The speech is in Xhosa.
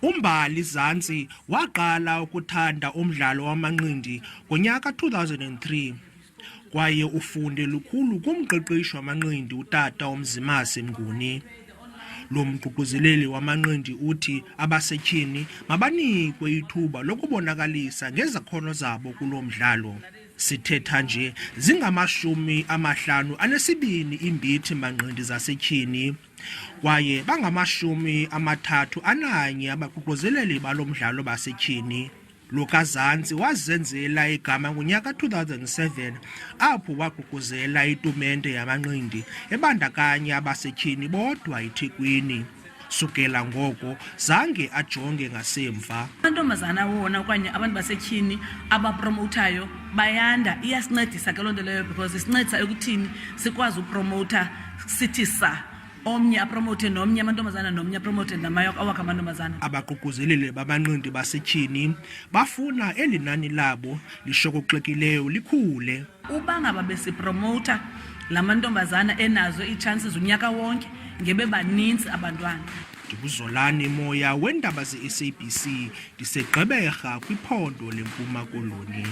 uMbali Zantsi waqala ukuthanda umdlalo wamanqindi ngonyaka 2003 kwaye ufunde lukhulu kumqeqeshi wamanqindi utata uMzimase Mnguni. Lo mququzeleli wamanqindi uthi abasetyhini mabanikwe ithuba lokubonakalisa ngezakhono zabo kulomdlalo. Sithetha nje zingamashumi 52 imbithi manqindi zasetyhini kwaye bangama31 abaququzeleli balomdlalo basetyhini. Lo kaZantsi wazenzela igama ngonyaka 2007 apho waququzela itumente yamanqindi ebandakanya abasetyhini bodwa eThekwini. Sukela ngoko zange ajonge ngasemva. Amantombazana wona okanye abantu basetyhini abapromothayo bayanda, iyasincedisa ke loo nto leyo because isincedisa ekuthini sikwazi upromotha sithi sa omnye apromote nomnye amantombazana nomnye apromote namayoko awakhe amantombazana. Abaququzeleli bamanqindi basetyhini bafuna eli nani labo lishokoxekileyo likhule. Uba ngaba besipromotha la mantombazana enazo ii-chances unyaka wonke ngebe baninzi abantwana. Ndibuzolani moya weendaba ze-SABC ndiseGqeberha kwiphondo leMpuma Koloni.